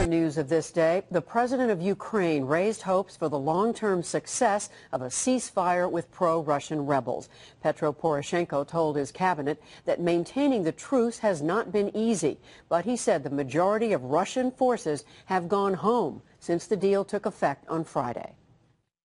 News of this day, the president of Ukraine raised hopes for the long-term success of a ceasefire with pro-Russian rebels. Petro Poroshenko told his cabinet that maintaining the truce has not been easy, but he said the majority of Russian forces have gone home since the deal took effect on Friday.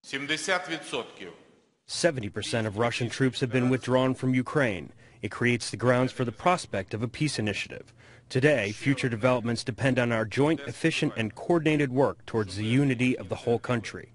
70% of Russian troops have been withdrawn from Ukraine. It creates the grounds for the prospect of a peace initiative. Today, future developments depend on our joint, efficient, and coordinated work towards the unity of the whole country.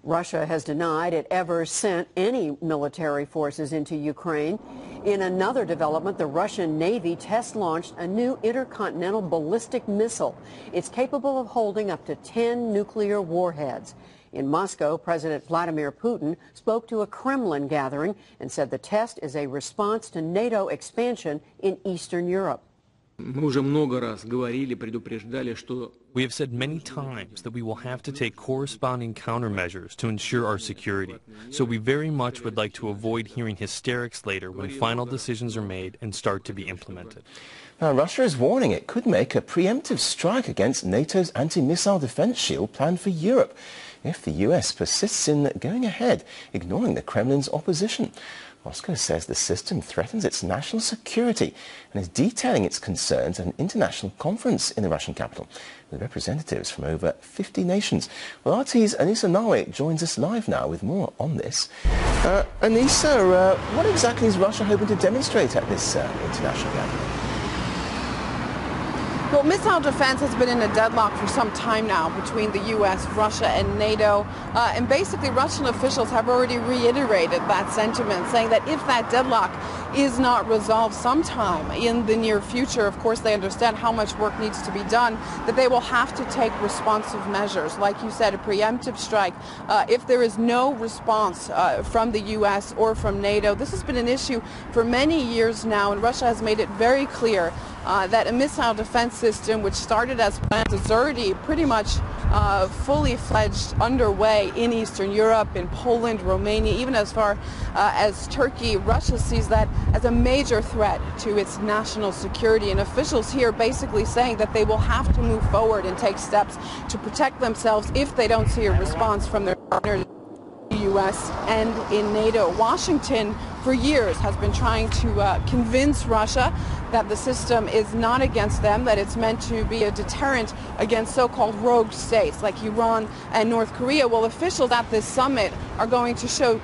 Russia has denied it ever sent any military forces into Ukraine. In another development, the Russian Navy test-launched a new intercontinental ballistic missile. It's capable of holding up to 10 nuclear warheads. In Moscow, President Vladimir Putin spoke to a Kremlin gathering and said the test is a response to NATO expansion in Eastern Europe. We have said many times that we will have to take corresponding countermeasures to ensure our security. So we very much would like to avoid hearing hysterics later when final decisions are made and start to be implemented. Now, Russia is warning it could make a preemptive strike against NATO's anti-missile defense shield planned for Europe if the US persists in going ahead, ignoring the Kremlin's opposition. Moscow says the system threatens its national security and is detailing its concerns at an international conference in the Russian capital with representatives from over 50 nations. Well, RT's Anissa Nawe joins us live now with more on this. Anissa, what exactly is Russia hoping to demonstrate at this international gathering? Well, missile defense has been in a deadlock for some time now between the U.S., Russia, and NATO. And basically, Russian officials have already reiterated that sentiment, saying that if that deadlock is not resolved sometime in the near future, of course, they understand how much work needs to be done, that they will have to take responsive measures. Like you said, a preemptive strike. If there is no response from the U.S. or from NATO, this has been an issue for many years now, and Russia has made it very clear that a missile defense system, which started as planned, is already pretty much fully fledged underway in Eastern Europe, in Poland, Romania, even as far as Turkey. Russia sees that as a major threat to its national security, and officials here basically saying that they will have to move forward and take steps to protect themselves if they don't see a response from their partners in the U.S. and in NATO. Washington, for years, has been trying to convince Russia that the system is not against them, that it's meant to be a deterrent against so-called rogue states like Iran and North Korea. Well, officials at this summit are going to show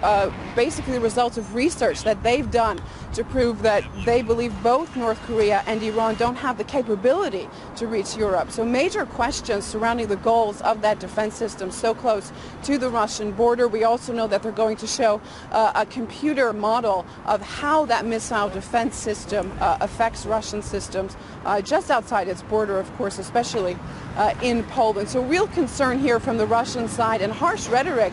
basically the results of research that they've done to prove that they believe both North Korea and Iran don't have the capability to reach Europe. So major questions surrounding the goals of that defense system so close to the Russian border. We also know that they're going to show a computer model of how that missile defense system affects Russian systems just outside its border, of course, especially in Poland. So real concern here from the Russian side and harsh rhetoric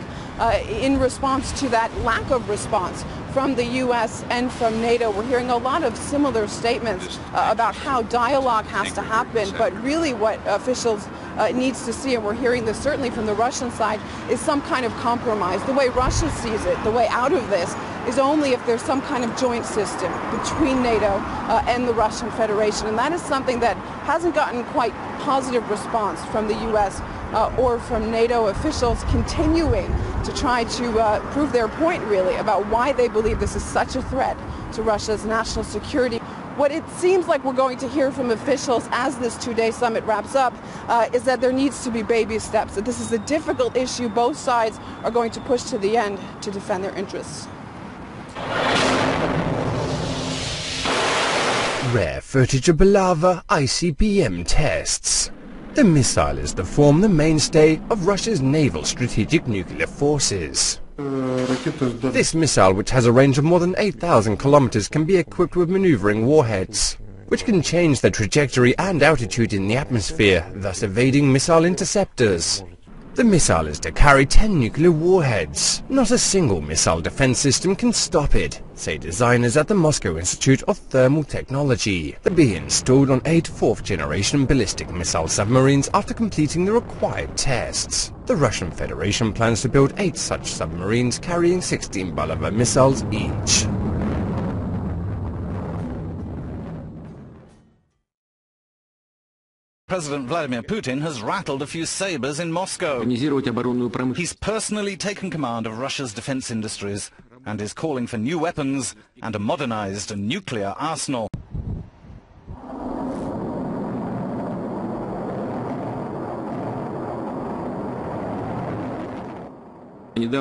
in response to that lack of response from the U.S. and from NATO. We're hearing a lot of similar statements about how dialogue has to happen, but really what officials needs to see, and we're hearing this certainly from the Russian side, is some kind of compromise. The way Russia sees it, the way out of this, is only if there's some kind of joint system between NATO and the Russian Federation. And that is something that hasn't gotten quite positive response from the U.S. Or from NATO officials, continuing to try to prove their point, really, about why they believe this is such a threat to Russia's national security. What it seems like we're going to hear from officials as this two-day summit wraps up is that there needs to be baby steps, that this is a difficult issue. Both sides are going to push to the end to defend their interests. Rare footage of Bulava ICBM tests. The missile is to form the mainstay of Russia's naval strategic nuclear forces. This missile, which has a range of more than 8,000 kilometers, can be equipped with maneuvering warheads, which can change their trajectory and altitude in the atmosphere, thus evading missile interceptors. The missile is to carry 10 nuclear warheads. Not a single missile defense system can stop it, say designers at the Moscow Institute of Thermal Technology. They'll be installed on 8 fourth-generation ballistic missile submarines after completing the required tests. The Russian Federation plans to build 8 such submarines carrying 16 Bulava missiles each. President Vladimir Putin has rattled a few sabers in Moscow. He's personally taken command of Russia's defense industries and is calling for new weapons and a modernized nuclear arsenal. As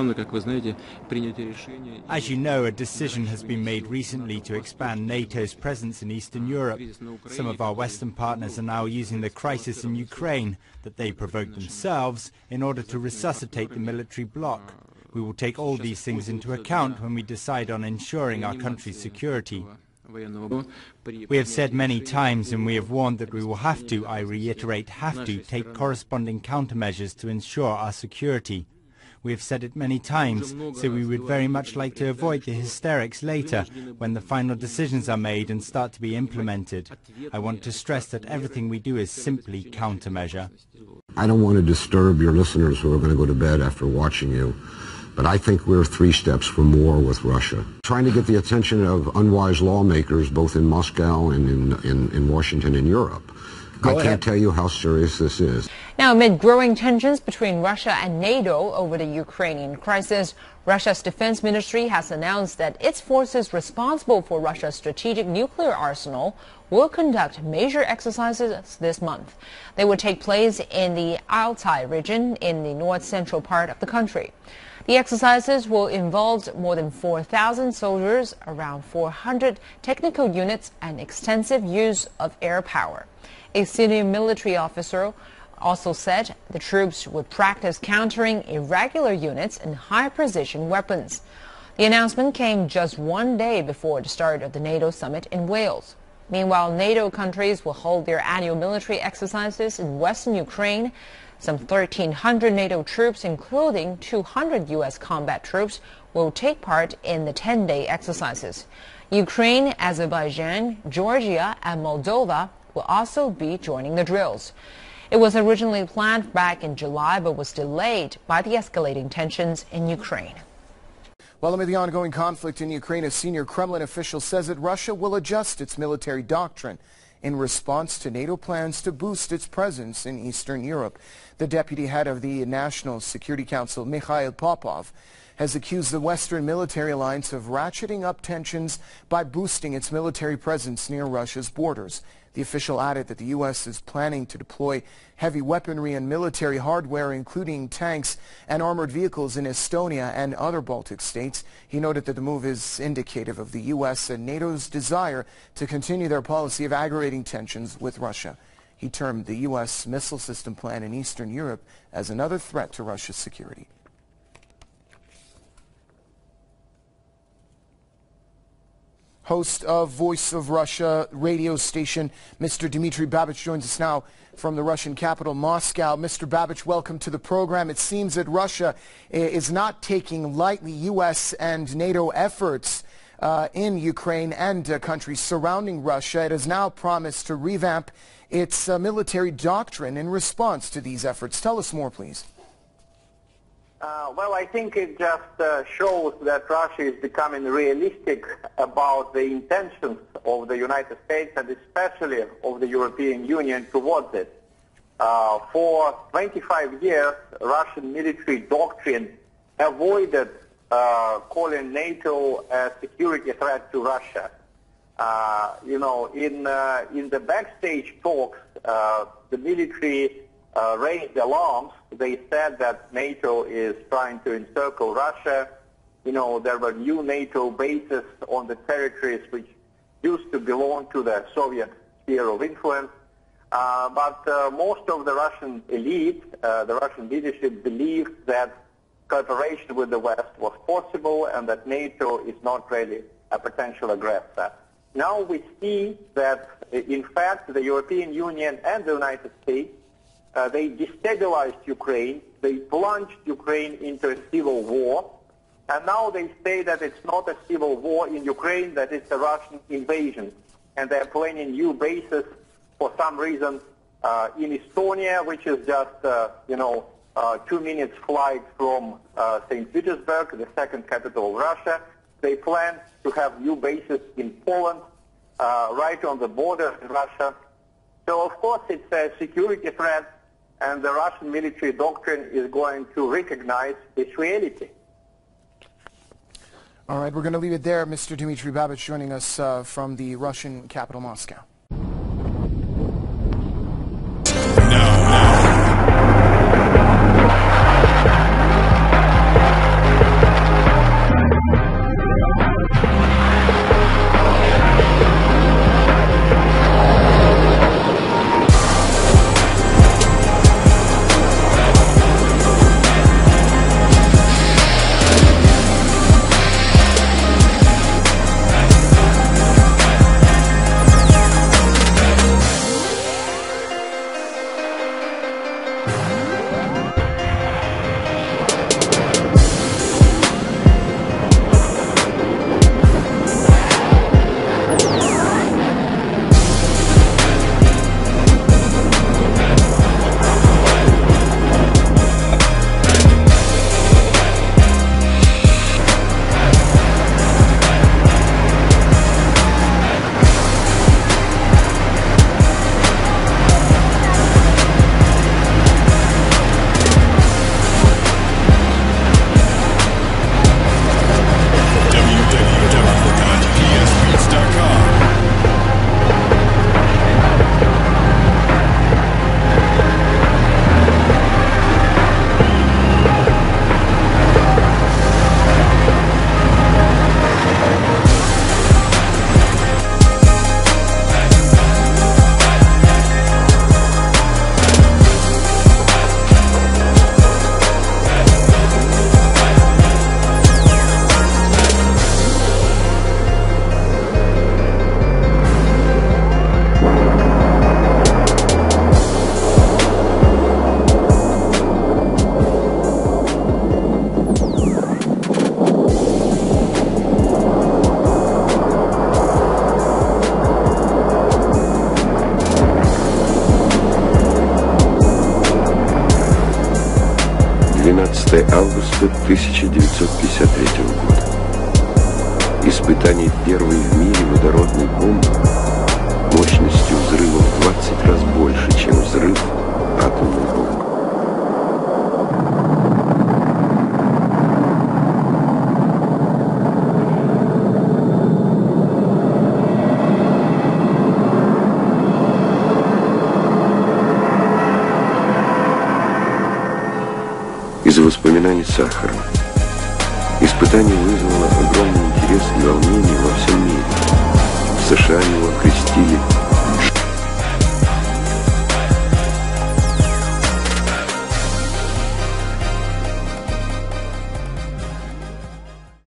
you know, a decision has been made recently to expand NATO's presence in Eastern Europe. Some of our Western partners are now using the crisis in Ukraine that they provoked themselves in order to resuscitate the military bloc. We will take all these things into account when we decide on ensuring our country's security. We have said many times, and we have warned that we will have to, I reiterate, have to take corresponding countermeasures to ensure our security. We have said it many times, so we would very much like to avoid the hysterics later when the final decisions are made and start to be implemented. I want to stress that everything we do is simply countermeasure. I don't want to disturb your listeners who are going to go to bed after watching you, but I think we're 3 steps from war with Russia. Trying to get the attention of unwise lawmakers both in Moscow and in Washington and Europe. I can't tell you how serious this is. Now, amid growing tensions between Russia and NATO over the Ukrainian crisis, Russia's defense ministry has announced that its forces responsible for Russia's strategic nuclear arsenal will conduct major exercises this month. They will take place in the Altai region in the north-central part of the country. The exercises will involve more than 4,000 soldiers, around 400 technical units, and extensive use of air power. A senior military officer also said the troops would practice countering irregular units and high-precision weapons. The announcement came just 1 day before the start of the NATO summit in Wales. Meanwhile, NATO countries will hold their annual military exercises in western Ukraine. Some 1,300 NATO troops, including 200 U.S. combat troops, will take part in the 10-day exercises. Ukraine, Azerbaijan, Georgia, and Moldova will also be joining the drills. It was originally planned back in July, but was delayed by the escalating tensions in Ukraine. Well, amid the ongoing conflict in Ukraine, a senior Kremlin official says that Russia will adjust its military doctrine in response to NATO plans to boost its presence in Eastern Europe. The deputy head of the National Security Council, Mikhail Popov, has accused the Western military alliance of ratcheting up tensions by boosting its military presence near Russia's borders. The official added that the U.S. is planning to deploy heavy weaponry and military hardware, including tanks and armored vehicles, in Estonia and other Baltic states. He noted that the move is indicative of the U.S. and NATO's desire to continue their policy of aggravating tensions with Russia. He termed the U.S. missile system plan in Eastern Europe as another threat to Russia's security. Host of Voice of Russia radio station, Mr. Dmitry Babich, joins us now from the Russian capital, Moscow. Mr. Babich, welcome to the program. It seems that Russia is not taking lightly U.S. and NATO efforts in Ukraine and countries surrounding Russia. It has now promised to revamp its military doctrine in response to these efforts. Tell us more, please. Well, I think it just shows that Russia is becoming realistic about the intentions of the United States and especially of the European Union towards it. For 25 years, Russian military doctrine avoided calling NATO a security threat to Russia. In the backstage talks, the military raised alarms. They said that NATO is trying to encircle Russia. There were new NATO bases on the territories which used to belong to the Soviet sphere of influence. But most of the Russian elite, the Russian leadership, believed that cooperation with the West was possible and that NATO is not really a potential aggressor. Now we see that, in fact, the European Union and the United States, they destabilized Ukraine, they plunged Ukraine into a civil war, and now they say that it's not a civil war in Ukraine, that it's a Russian invasion. And they're planning new bases for some reason in Estonia, which is just, 2 minutes flight from St. Petersburg, the second capital of Russia. They plan to have new bases in Poland, right on the border in Russia. So, of course, it's a security threat, and the Russian military doctrine is going to recognize this reality. All right, we're going to leave it there. Mr. Dmitry Babich joining us from the Russian capital, Moscow. Августа 1953 года. Испытание первой в мире водородной бомбы мощностью взрыва в 20 раз больше, чем взрыв атомной бомбы. Из воспоминаний Сахарова. Испытание вызвало огромный интерес и волнение во всем мире. В США его окрестили